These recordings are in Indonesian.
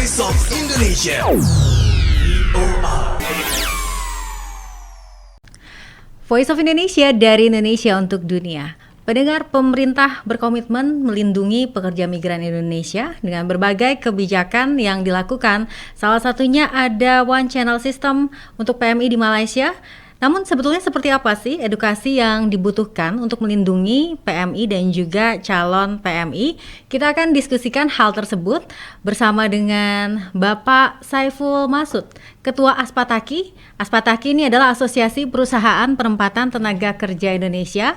Voice of Indonesia. VOA. Voice of Indonesia dari Indonesia untuk dunia. Pendengar, pemerintah berkomitmen melindungi pekerja migran Indonesia dengan berbagai kebijakan yang dilakukan. Salah satunya ada One Channel System untuk PMI di Malaysia. Namun sebetulnya seperti apa sih edukasi yang dibutuhkan untuk melindungi PMI dan juga calon PMI? Kita akan diskusikan hal tersebut bersama dengan Bapak Saiful Masud, Ketua Aspataki. Aspataki ini adalah Asosiasi Perusahaan Penempatan Tenaga Kerja Indonesia.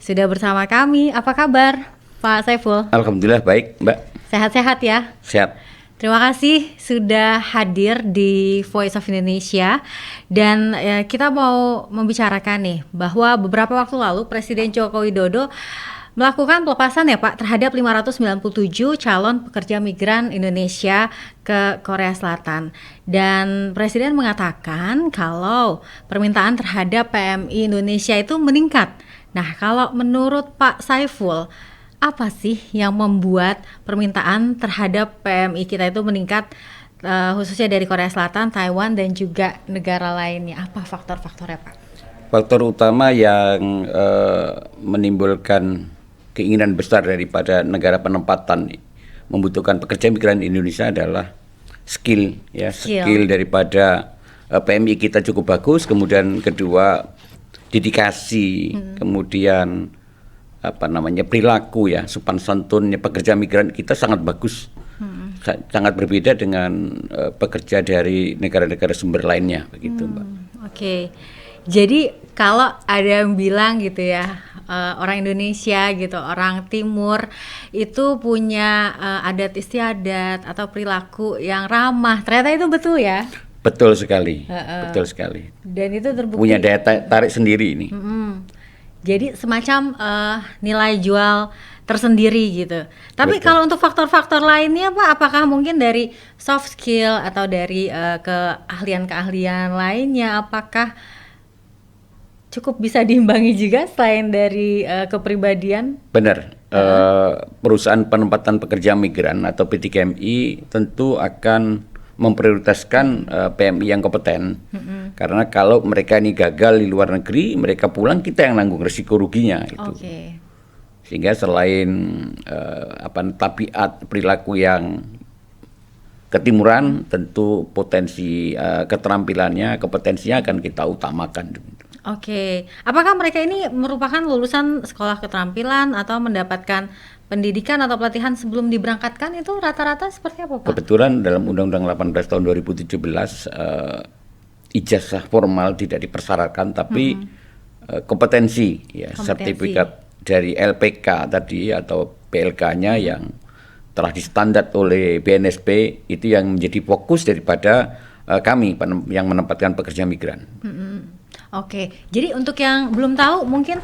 Sudah bersama kami. Apa kabar, Pak Saiful? Alhamdulillah baik, Mbak. Sehat-sehat ya? Sehat. Terima kasih sudah hadir di Voice of Indonesia. Dan kita mau membicarakan nih bahwa beberapa waktu lalu Presiden Joko Widodo melakukan pelepasan ya Pak terhadap 597 calon pekerja migran Indonesia ke Korea Selatan. Dan Presiden mengatakan kalau permintaan terhadap PMI Indonesia itu meningkat. Nah, kalau menurut Pak Saiful, apa sih yang membuat permintaan terhadap PMI kita itu meningkat, khususnya dari Korea Selatan, Taiwan, dan juga negara lainnya? Apa faktor-faktornya, Pak? Faktor utama yang menimbulkan keinginan besar daripada negara penempatan membutuhkan pekerja migran Indonesia adalah skill daripada PMI kita cukup bagus, kemudian kedua dedikasi, kemudian perilaku ya, sopan santunnya pekerja migran kita sangat bagus, sangat berbeda dengan pekerja dari negara-negara sumber lainnya, begitu Mbak. Oke. Jadi kalau ada yang bilang gitu ya, orang Indonesia gitu, orang Timur itu punya adat istiadat atau perilaku yang ramah, ternyata itu betul ya? Betul sekali, betul sekali. Dan itu terbukti. Punya daya tarik sendiri ini. Jadi semacam nilai jual tersendiri gitu. Tapi Betul. kalau untuk faktor-faktor lainnya Pak, apakah mungkin dari soft skill atau dari keahlian-keahlian lainnya, apakah cukup bisa diimbangi juga selain dari kepribadian? Benar. Perusahaan penempatan pekerja migran atau PT-KMI tentu akan memprioritaskan PMI yang kompeten, karena kalau mereka ini gagal di luar negeri, mereka pulang, kita yang nanggung risiko ruginya itu. Sehingga selain tabiat perilaku yang ketimuran, tentu potensi keterampilannya, kompetensinya akan kita utamakan. Apakah mereka ini merupakan lulusan sekolah keterampilan atau mendapatkan pendidikan atau pelatihan sebelum diberangkatkan? Itu rata-rata seperti apa, Pak? Kebetulan dalam Undang-Undang 18 tahun 2017 ijazah formal tidak dipersyaratkan, tapi kompetensi, sertifikat dari LPK tadi atau PLK-nya yang telah distandar oleh BNSP itu yang menjadi fokus daripada kami yang menempatkan pekerja migran. Jadi untuk yang belum tahu mungkin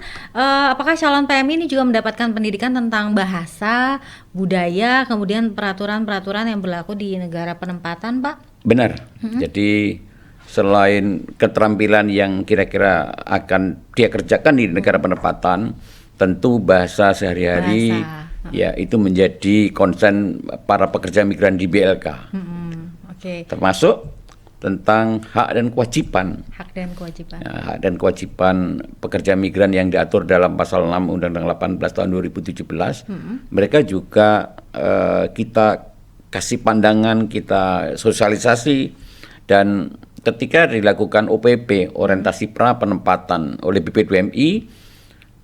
apakah calon PMI ini juga mendapatkan pendidikan tentang bahasa, budaya, kemudian peraturan-peraturan yang berlaku di negara penempatan, Pak? Benar. Jadi selain keterampilan yang kira-kira akan dia kerjakan di negara penempatan, tentu bahasa sehari-hari ya itu menjadi konsen para pekerja migran di BLK. Termasuk tentang hak dan kewajiban. Hak dan kewajiban pekerja migran yang diatur dalam pasal 6 Undang-Undang 18 tahun 2017. Mereka juga kita kasih pandangan, kita sosialisasi, dan ketika dilakukan OPP, orientasi pra penempatan oleh BP2MI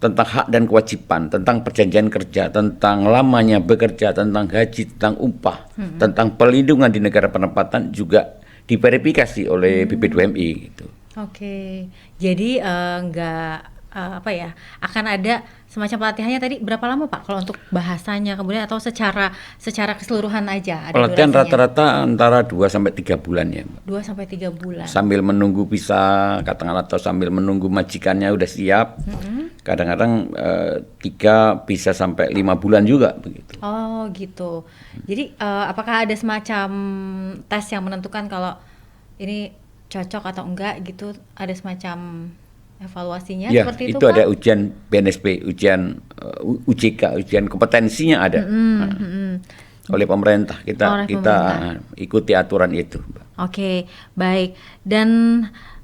tentang hak dan kewajiban, tentang perjanjian kerja, tentang lamanya bekerja, tentang gaji, tentang upah, tentang perlindungan di negara penempatan juga diverifikasi oleh BP2MI gitu. Jadi akan ada semacam pelatihannya tadi berapa lama Pak kalau untuk bahasanya, kemudian atau secara keseluruhan aja ada pelatihan durasinya? Rata-rata antara 2 sampai 3 bulan ya, Mbak. 2 sampai 3 bulan. Sambil menunggu visa katakanlah, atau sambil menunggu majikannya udah siap. Kadang-kadang 3 bisa sampai 5 bulan juga begitu. Jadi apakah ada semacam tes yang menentukan kalau ini cocok atau enggak gitu, ada semacam evaluasinya ya, seperti itu Pak? ada ujian BNSP, ujian UJK, ujian kompetensinya ada. oleh pemerintah. Oleh Kita pemerintah. ikuti aturan itu, Mbak. Oke, baik. Dan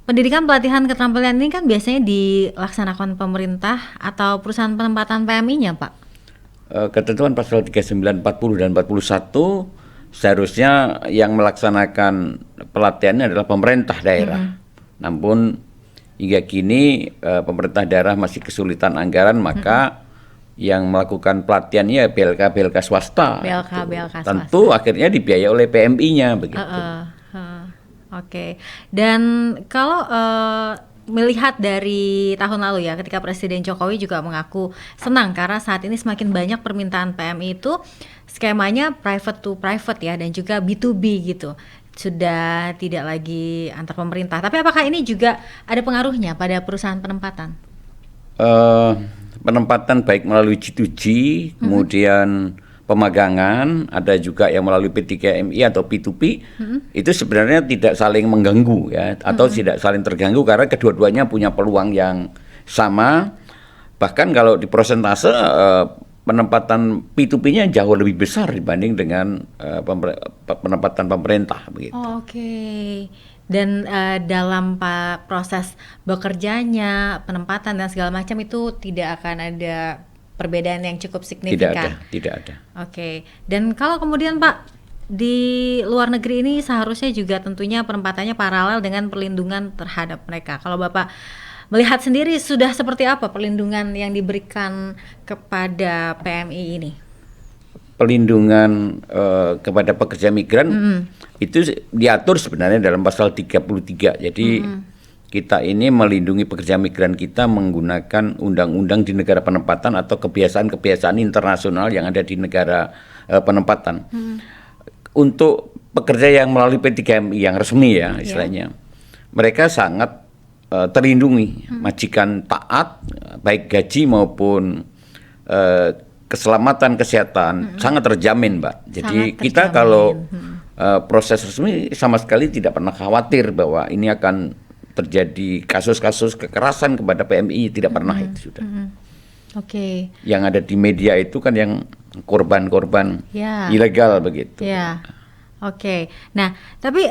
pendidikan pelatihan keterampilan ini kan biasanya dilaksanakan pemerintah atau perusahaan penempatan PMI-nya, Pak? Ketentuan pasal 39, 40 dan 41 seharusnya yang melaksanakan pelatihannya adalah pemerintah daerah. Namun hingga kini pemerintah daerah masih kesulitan anggaran, maka yang melakukan pelatihannya BLK swasta. BLK swasta. Tentu akhirnya dibiayai oleh PMI-nya begitu. Oke. Dan kalau melihat dari tahun lalu ya, ketika Presiden Jokowi juga mengaku senang karena saat ini semakin banyak permintaan PMI itu skemanya private to private ya, dan juga B2B gitu. Sudah tidak lagi antar pemerintah. Tapi apakah ini juga ada pengaruhnya pada perusahaan penempatan? Penempatan baik melalui G2G, kemudian pemagangan, ada juga yang melalui P3MI atau P2P, itu sebenarnya tidak saling mengganggu ya, atau tidak saling terganggu karena kedua-duanya punya peluang yang sama. Bahkan kalau di persentase penempatan P2P-nya jauh lebih besar dibanding dengan penempatan pemerintah begitu. Oke. Dan dalam proses bekerjanya, penempatan dan segala macam itu tidak akan ada perbedaan yang cukup signifikan. Tidak ada. Oke. Dan kalau kemudian Pak, di luar negeri ini seharusnya juga tentunya penempatannya paralel dengan perlindungan terhadap mereka. Kalau Bapak melihat sendiri sudah seperti apa perlindungan yang diberikan kepada PMI ini? Pelindungan kepada pekerja migran itu diatur sebenarnya dalam pasal 33. Jadi kita ini melindungi pekerja migran kita menggunakan undang-undang di negara penempatan atau kebiasaan-kebiasaan internasional yang ada di negara penempatan. Untuk pekerja yang melalui P3MI yang resmi ya istilahnya, mereka sangat terlindungi, majikan taat, baik gaji maupun keselamatan kesehatan sangat terjamin, Mbak. Jadi kita kalau proses resmi sama sekali tidak pernah khawatir bahwa ini akan terjadi kasus-kasus kekerasan kepada PMI, tidak pernah itu sudah. Oke. Yang ada di media itu kan yang korban-korban ilegal begitu. Ya. Oke. Nah, tapi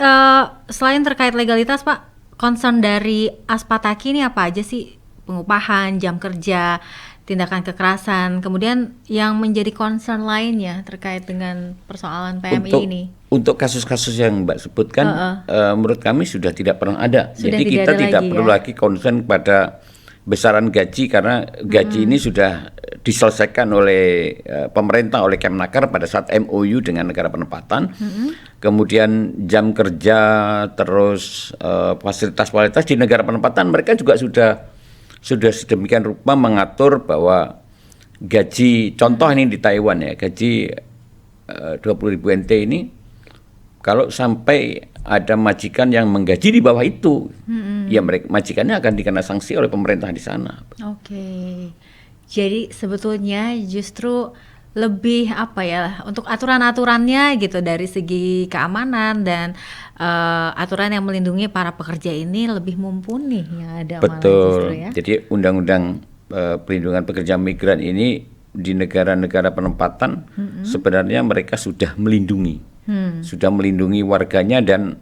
selain terkait legalitas, Pak, concern dari Aspataki ini apa aja sih? Pengupahan, jam kerja, tindakan kekerasan, kemudian yang menjadi concern lainnya terkait dengan persoalan PMI ini. Untuk kasus-kasus yang Mbak sebutkan, menurut kami sudah tidak pernah ada. Jadi kita tidak perlu lagi concern pada besaran gaji karena gaji ini sudah diselesaikan oleh pemerintah, oleh Kemnaker pada saat MOU dengan negara penempatan. Kemudian jam kerja, terus fasilitas-fasilitas di negara penempatan mereka juga sudah sedemikian rupa mengatur bahwa gaji, contoh ini di Taiwan ya, gaji 20.000 NT ini kalau sampai ada majikan yang menggaji di bawah itu, ya mereka majikannya akan dikena sanksi oleh pemerintah di sana. Oke. Jadi sebetulnya justru lebih apa ya, untuk aturan-aturannya gitu dari segi keamanan dan aturan yang melindungi para pekerja ini lebih mumpuni yang ada. Betul. Malah justru ya. Jadi undang-undang perlindungan pekerja migran ini di negara-negara penempatan sebenarnya mereka sudah melindungi, sudah melindungi warganya dan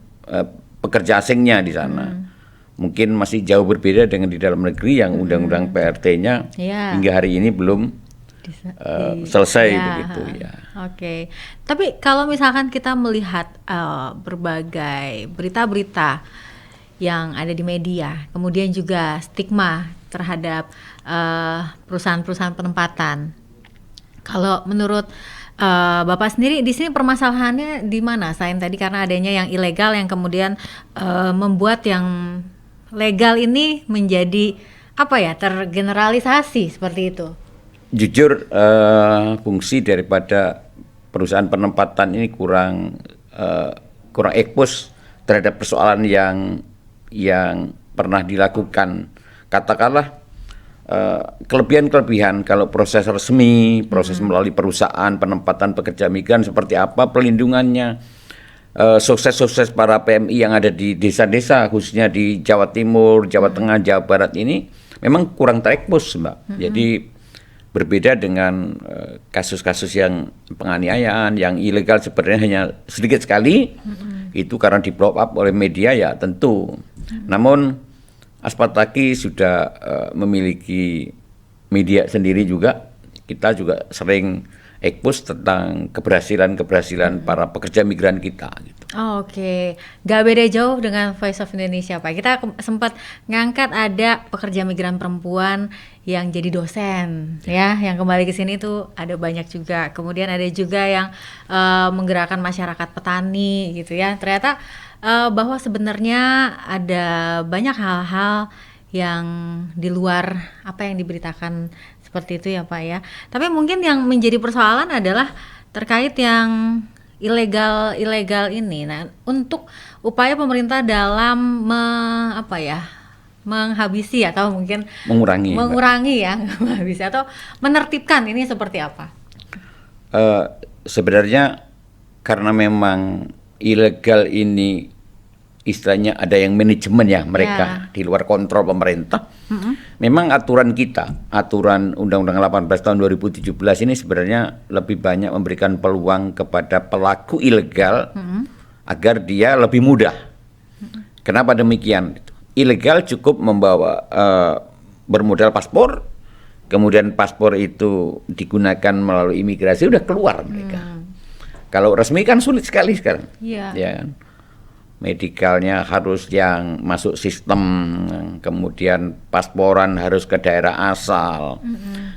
pekerja asingnya di sana. Mungkin masih jauh berbeda dengan di dalam negeri yang undang-undang PRT-nya hingga hari ini belum selesai begitu ya. Oke. Tapi kalau misalkan kita melihat berbagai berita-berita yang ada di media, kemudian juga stigma terhadap perusahaan-perusahaan penempatan. Kalau menurut Bapak sendiri di sini permasalahannya di mana? Selain tadi karena adanya yang ilegal yang kemudian membuat yang legal ini menjadi apa ya, tergeneralisasi seperti itu. Jujur fungsi daripada perusahaan penempatan ini kurang ekspos terhadap persoalan yang pernah dilakukan. Katakanlah kelebihan-kelebihan kalau proses resmi, proses melalui perusahaan penempatan pekerja migran seperti apa perlindungannya, sukses-sukses para PMI yang ada di desa-desa khususnya di Jawa Timur, Jawa Tengah, Jawa Barat ini memang kurang terekspos, Mbak. Jadi Berbeda dengan kasus-kasus yang penganiayaan, yang ilegal sebenarnya hanya sedikit sekali, itu karena di blow up oleh media ya tentu. Namun Aspartaki sudah memiliki media sendiri juga, kita juga sering expose tentang keberhasilan para pekerja migran kita gitu. Oh, oke, gak beda jauh dengan Voice of Indonesia Pak. Kita sempat ngangkat ada pekerja migran perempuan yang jadi dosen, ya, yang kembali ke sini tuh ada banyak juga. Kemudian ada juga yang menggerakkan masyarakat petani gitu ya. Ternyata bahwa sebenarnya ada banyak hal-hal yang di luar apa yang diberitakan seperti itu ya Pak ya. Tapi mungkin yang menjadi persoalan adalah terkait yang ilegal ini. Nah, untuk upaya pemerintah dalam menghabisi atau mungkin mengurangi ya, menghabisi atau menertibkan ini seperti apa? Sebenarnya karena memang ilegal ini istilahnya ada yang manajemen ya mereka di luar kontrol pemerintah. Memang aturan Undang-Undang 18 tahun 2017 ini sebenarnya lebih banyak memberikan peluang kepada pelaku ilegal agar dia lebih mudah. Kenapa demikian? Ilegal cukup membawa bermodal paspor, kemudian paspor itu digunakan melalui imigrasi, udah keluar mereka. Kalau resmi kan sulit sekali sekarang. Ya kan? Medikalnya harus yang masuk sistem, kemudian pasporan harus ke daerah asal,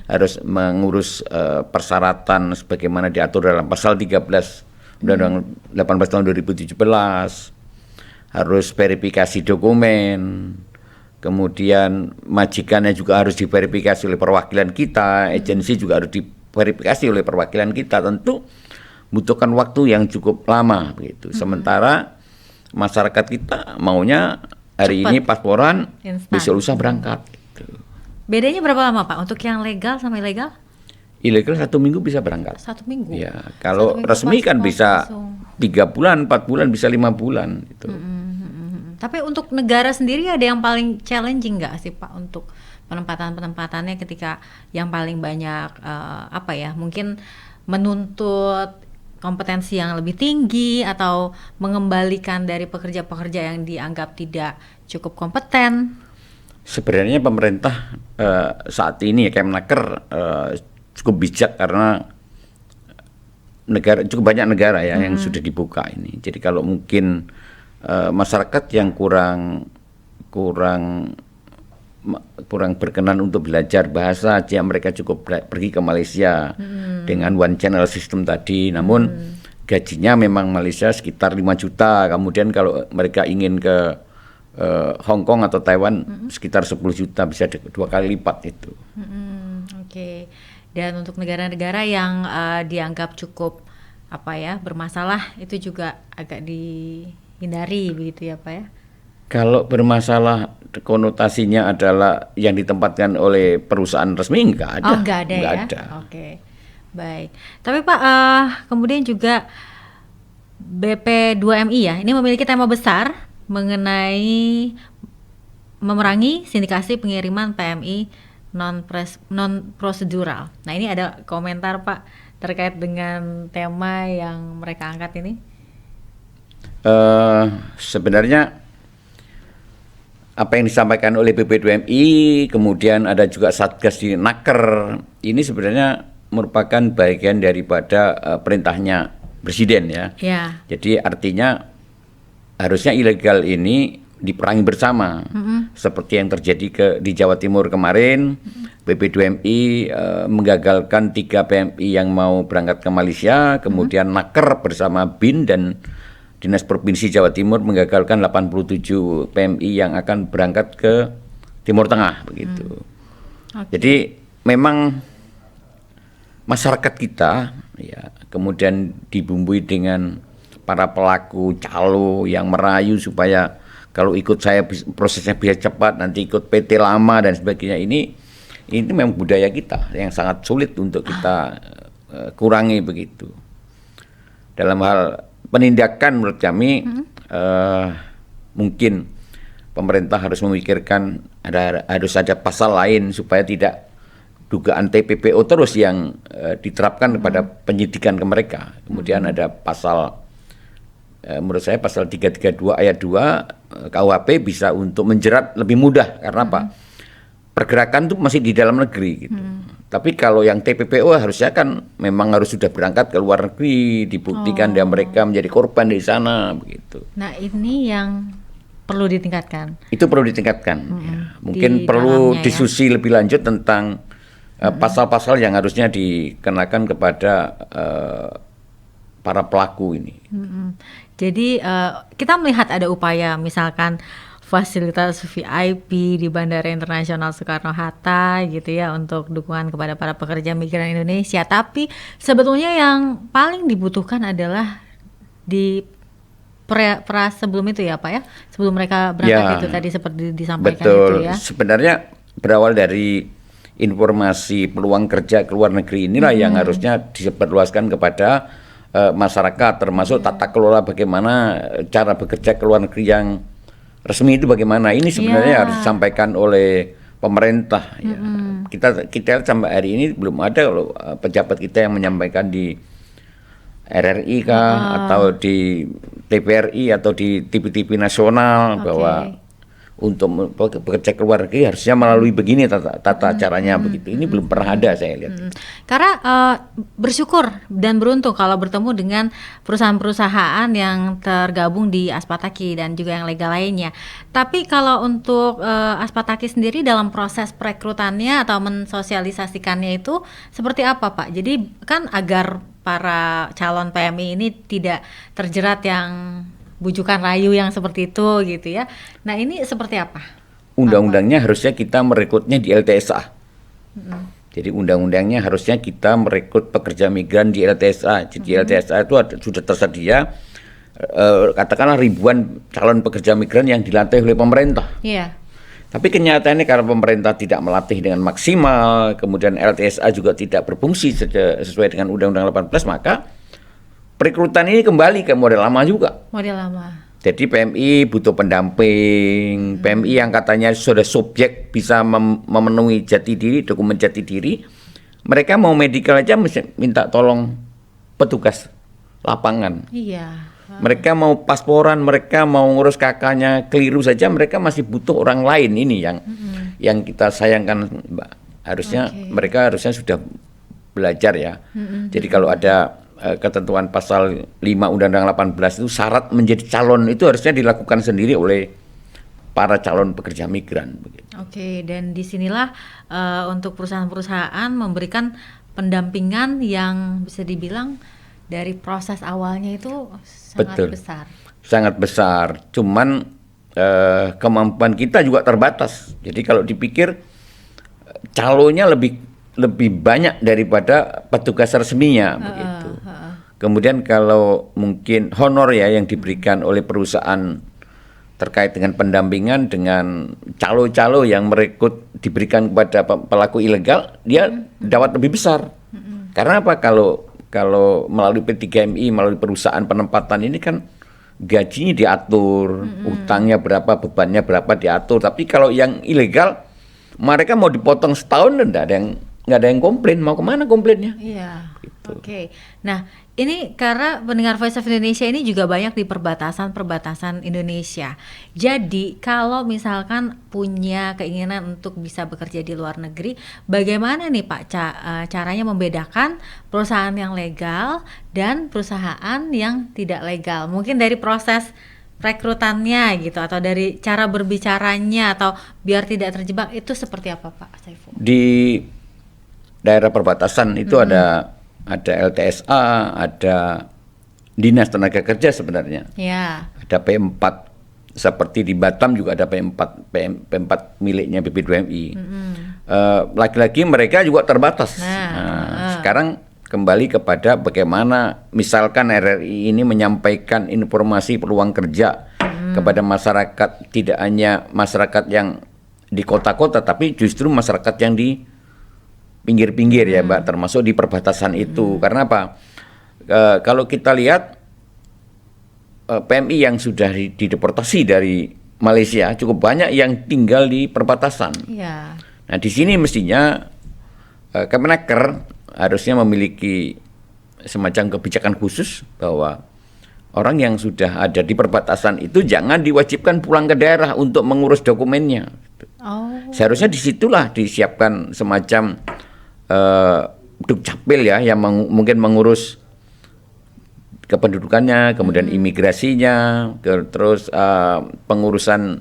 harus mengurus persyaratan sebagaimana diatur dalam pasal 13 Undang-Undang 18 tahun 2017, harus verifikasi dokumen, kemudian majikannya juga harus diverifikasi oleh perwakilan kita, agensi juga harus diverifikasi oleh perwakilan kita, tentu butuhkan waktu yang cukup lama begitu. Sementara masyarakat kita maunya hari ini pasporan, besok lusa berangkat. Gitu. Bedanya berapa lama Pak untuk yang legal sama ilegal? Ilegal 1 minggu bisa berangkat. 1 minggu. Ya, kalau resmi kan bisa 3 bulan, 4 bulan, bisa 5 bulan. Gitu. Tapi untuk negara sendiri ada yang paling challenging nggak sih Pak untuk penempatannya ketika yang paling banyak mungkin menuntut kompetensi yang lebih tinggi atau mengembalikan dari pekerja-pekerja yang dianggap tidak cukup kompeten? Sebenarnya pemerintah saat ini ya Kemnaker cukup bijak karena cukup banyak negara ya yang sudah dibuka ini. Jadi kalau mungkin masyarakat yang kurang berkenan untuk belajar bahasa aja, mereka cukup pergi ke Malaysia dengan one channel system tadi. Namun gajinya memang Malaysia sekitar 5 juta. Kemudian kalau mereka ingin ke Hong Kong atau Taiwan sekitar 10 juta, bisa 2 kali lipat itu. Oke. Dan untuk negara-negara yang dianggap cukup bermasalah itu juga agak dihindari begitu ya Pak ya? Kalau bermasalah konotasinya adalah yang ditempatkan oleh perusahaan resmi enggak ada. Oh, enggak ada. Oke. Baik. Tapi Pak, kemudian juga BP2MI ya, ini memiliki tema besar mengenai memerangi sindikasi pengiriman PMI non prosedural. Nah, ini ada komentar Pak terkait dengan tema yang mereka angkat ini. Sebenarnya apa yang disampaikan oleh BP2MI, kemudian ada juga Satgas di Naker, ini sebenarnya merupakan bagian daripada perintahnya Presiden ya. Jadi artinya harusnya ilegal ini diperangi bersama, seperti yang terjadi di Jawa Timur kemarin. BP2MI menggagalkan 3 PMI yang mau berangkat ke Malaysia, kemudian Naker bersama BIN dan Dinas Provinsi Jawa Timur menggagalkan 87 PMI yang akan berangkat ke Timur Tengah begitu. Jadi memang masyarakat kita ya kemudian dibumbui dengan para pelaku calo yang merayu supaya kalau ikut saya prosesnya bisa cepat, nanti ikut PT lama dan sebagainya. Ini memang budaya kita yang sangat sulit untuk kita kurangi begitu. Dalam hal penindakan menurut kami mungkin pemerintah harus memikirkan harus ada pasal lain supaya tidak dugaan TPPO terus yang diterapkan kepada penyidikan ke mereka. Kemudian ada pasal menurut saya pasal 332 ayat 2 KUHP bisa untuk menjerat lebih mudah karena apa? Pergerakan itu masih di dalam negeri gitu. Tapi kalau yang TPPO harusnya kan memang harus sudah berangkat ke luar negeri, dibuktikan dia mereka menjadi korban di sana begitu. Nah, ini yang perlu ditingkatkan. Itu perlu ditingkatkan. Ya. Mungkin Di perlu dalamnya, diskusi lebih lanjut tentang pasal-pasal yang harusnya dikenakan kepada para pelaku ini. Jadi kita melihat ada upaya misalkan fasilitas VIP di Bandara Internasional Soekarno-Hatta gitu ya untuk dukungan kepada para pekerja migran Indonesia. Tapi sebetulnya yang paling dibutuhkan adalah di sebelum itu ya Pak ya, sebelum mereka berangkat itu tadi seperti disampaikan betul. itu ya. Sebenarnya berawal dari informasi peluang kerja ke luar negeri inilah yang harusnya disebarluaskan kepada masyarakat, termasuk tata kelola bagaimana cara bekerja ke luar negeri yang resmi itu bagaimana. Ini sebenarnya harus disampaikan oleh pemerintah. Ya. Kita sampai hari ini belum ada loh pejabat kita yang menyampaikan di RRI kah atau di TVRI atau di TV-TV nasional bahwa untuk bekerja ke luar negeri harusnya melalui begini tata caranya begitu. Ini belum pernah ada saya lihat. Karena bersyukur dan beruntung kalau bertemu dengan perusahaan-perusahaan yang tergabung di Aspataki dan juga yang legal lainnya. Tapi kalau untuk Aspataki sendiri dalam proses perekrutannya atau mensosialisasikannya itu seperti apa Pak? Jadi kan agar para calon PMI ini tidak terjerat yang bujukan rayu yang seperti itu gitu ya. Nah ini seperti apa? Undang-undangnya harusnya kita merekrutnya di LTSA. Jadi undang-undangnya harusnya kita merekrut pekerja migran di LTSA. Jadi LTSA itu sudah tersedia katakanlah ribuan calon pekerja migran yang dilatih oleh pemerintah. Iya. Tapi kenyataannya karena pemerintah tidak melatih dengan maksimal, kemudian LTSA juga tidak berfungsi sesuai dengan Undang-Undang 18, maka perekrutan ini kembali ke model lama juga. Model lama. Jadi PMI butuh pendamping, PMI yang katanya sudah subjek bisa memenuhi jati diri, dokumen jati diri, mereka mau medical aja minta tolong petugas lapangan. Iya. Mereka mau pasporan, mereka mau ngurus kakaknya keliru saja, mereka masih butuh orang lain. Ini yang kita sayangkan, Mbak. Harusnya mereka harusnya sudah belajar ya. Jadi kalau ada ketentuan pasal 5 Undang-Undang 18 itu syarat menjadi calon itu harusnya dilakukan sendiri oleh para calon pekerja migran. Oke, dan disinilah untuk perusahaan-perusahaan memberikan pendampingan yang bisa dibilang dari proses awalnya itu sangat besar. Sangat besar. Cuman kemampuan kita juga terbatas. Jadi kalau dipikir calonnya lebih banyak daripada petugas resminya begitu. Kemudian kalau mungkin honor ya yang diberikan oleh perusahaan terkait dengan pendampingan dengan calo-calo yang merekrut diberikan kepada pelaku ilegal, dia dapat lebih besar. Karena apa? Kalau melalui P3MI, melalui perusahaan penempatan ini kan gajinya diatur, utangnya berapa, bebannya berapa diatur. Tapi kalau yang ilegal, mereka mau dipotong setahun dan nggak ada yang komplain. Mau kemana komplainnya? Iya. Oke. Nah, ini karena pendengar Voice of Indonesia ini juga banyak di perbatasan Indonesia. Jadi kalau misalkan punya keinginan untuk bisa bekerja di luar negeri, bagaimana nih Pak caranya membedakan perusahaan yang legal dan perusahaan yang tidak legal? Mungkin dari proses rekrutannya gitu, atau dari cara berbicaranya, atau biar tidak terjebak, itu seperti apa Pak Saiful? Di daerah perbatasan itu ada LTSA, ada Dinas Tenaga Kerja sebenarnya. Ya. Ada P4, seperti di Batam juga ada P4 miliknya BPDUMI. Lagi-lagi mereka juga terbatas. Sekarang kembali kepada bagaimana misalkan RRI ini menyampaikan informasi peluang kerja kepada masyarakat, tidak hanya masyarakat yang di kota-kota, tapi justru masyarakat yang di pinggir-pinggir ya Mbak, termasuk di perbatasan itu. Karena apa? Kalau kita lihat PMI yang sudah dideportasi dari Malaysia cukup banyak yang tinggal di perbatasan. Iya. Nah di sini mestinya Kemenaker harusnya memiliki semacam kebijakan khusus bahwa orang yang sudah ada di perbatasan itu jangan diwajibkan pulang ke daerah untuk mengurus dokumennya. Seharusnya disitulah disiapkan semacam dukcapil ya yang mungkin mengurus kependudukannya, kemudian imigrasinya, terus pengurusan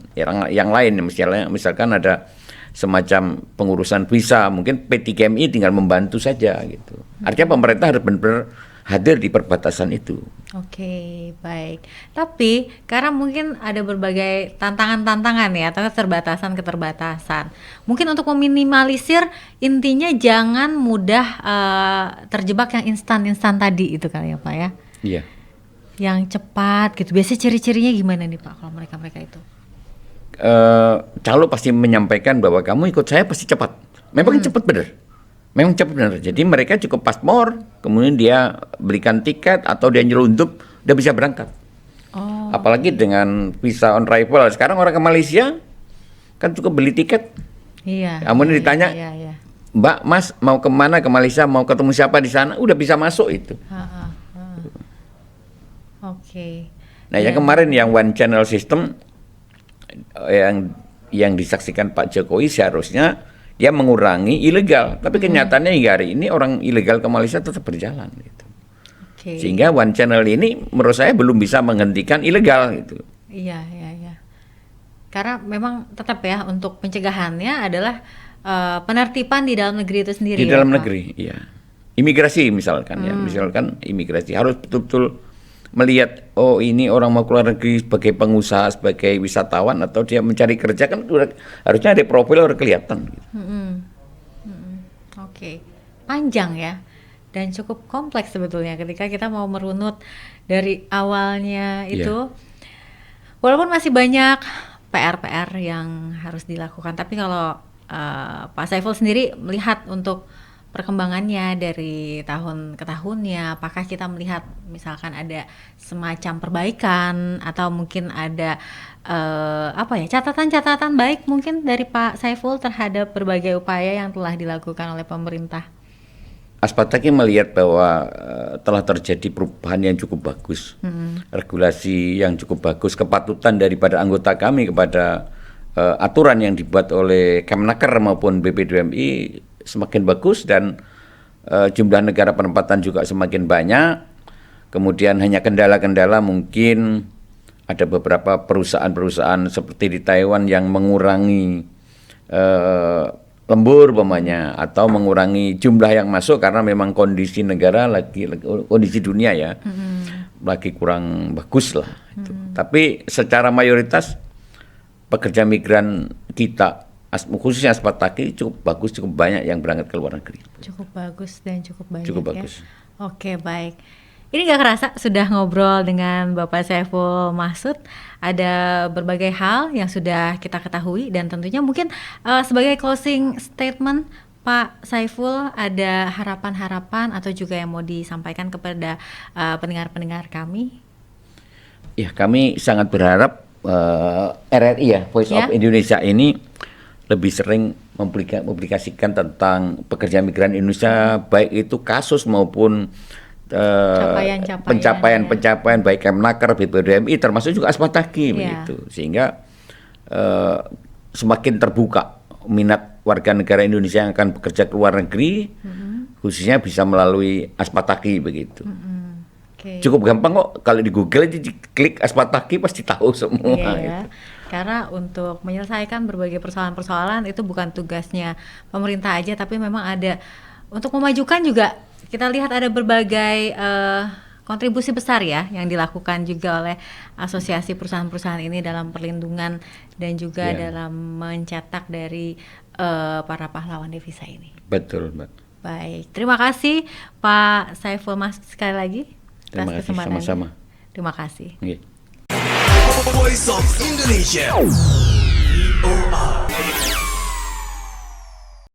yang lain, misalkan ada semacam pengurusan visa, mungkin P3MI tinggal membantu saja gitu. Artinya pemerintah harus benar-benar hadir di perbatasan itu. Oke, baik. Tapi karena mungkin ada berbagai tantangan-tantangan ya, atau keterbatasan. Mungkin untuk meminimalisir, intinya jangan mudah terjebak yang instan-instan tadi itu kali ya Pak ya. Iya. Yang cepat gitu. Biasanya ciri-cirinya gimana nih Pak kalau mereka-mereka itu? Calo pasti menyampaikan bahwa kamu ikut saya pasti cepat. Memang cepat benar. Memang cepat benar. Jadi mereka cukup paspor, kemudian dia belikan tiket atau dia nyelundup, udah bisa berangkat. Apalagi dengan visa on arrival. Sekarang orang ke Malaysia kan cukup beli tiket. Iya. Kemudian ditanya, iya. Mbak, Mas mau kemana ke Malaysia? Mau ketemu siapa di sana? Udah bisa masuk itu. Oke. Nah, yang kemarin yang one channel system yang disaksikan Pak Jokowi seharusnya dia mengurangi ilegal, tapi kenyataannya hingga hari ini orang ilegal ke Malaysia tetap berjalan gitu. Sehingga one channel ini menurut saya belum bisa menghentikan ilegal gitu. Iya. Karena memang tetap ya untuk pencegahannya adalah penertiban di dalam negeri itu sendiri. Di dalam negeri, iya. Imigrasi misalkan ya, misalkan imigrasi harus betul-betul melihat ini orang mau keluar negeri sebagai pengusaha, sebagai wisatawan atau dia mencari kerja kan harusnya ada profil harus kelihatan gitu. Oke. Panjang ya dan cukup kompleks sebetulnya ketika kita mau merunut dari awalnya itu. Walaupun masih banyak PR yang harus dilakukan, tapi kalau Pak Saiful sendiri melihat untuk perkembangannya dari tahun ke tahunnya, apakah kita melihat misalkan ada semacam perbaikan atau mungkin ada catatan-catatan baik mungkin dari Pak Saiful terhadap berbagai upaya yang telah dilakukan oleh pemerintah? Aspataki melihat bahwa telah terjadi perubahan yang cukup bagus, regulasi yang cukup bagus, kepatutan daripada anggota kami kepada aturan yang dibuat oleh Kemenaker maupun BP2MI semakin bagus dan jumlah negara penempatan juga semakin banyak. Kemudian hanya kendala-kendala mungkin ada beberapa perusahaan-perusahaan seperti di Taiwan yang mengurangi lembur umpamanya atau mengurangi jumlah yang masuk karena memang kondisi negara kondisi dunia ya lagi kurang bagus lah. Tapi secara mayoritas pekerja migran kita khususnya Aspataki cukup bagus, cukup banyak yang berangkat ke luar negeri. Cukup bagus dan cukup banyak. Cukup ya? bagus. Oke, baik. Ini gak kerasa sudah ngobrol dengan Bapak Saiful Mahsud. Ada berbagai hal yang sudah kita ketahui dan tentunya mungkin sebagai closing statement Pak Saiful ada harapan-harapan atau juga yang mau disampaikan kepada pendengar-pendengar kami? Ya, kami sangat berharap RRI ya, Voice of Indonesia ini lebih sering mempublikasikan tentang pekerja migran Indonesia, baik itu kasus maupun pencapaian baik Kemenaker, BP2MI termasuk juga Aspataki begitu, sehingga semakin terbuka minat warga negara Indonesia yang akan bekerja ke luar negeri, khususnya bisa melalui Aspataki begitu. Cukup gampang kok, kalau di Google aja klik Aspataki pasti tahu semua. Gitu. Karena untuk menyelesaikan berbagai persoalan-persoalan itu bukan tugasnya pemerintah aja, tapi memang ada untuk memajukan juga. Kita lihat ada berbagai kontribusi besar ya yang dilakukan juga oleh asosiasi perusahaan-perusahaan ini dalam perlindungan dan juga dalam mencetak dari para pahlawan devisa ini. Betul, Mbak. Baik, terima kasih Pak Saiful Mahsud sekali lagi. Terima kasih, sama-sama. Terima kasih. Okay. Voice of Indonesia. VOR.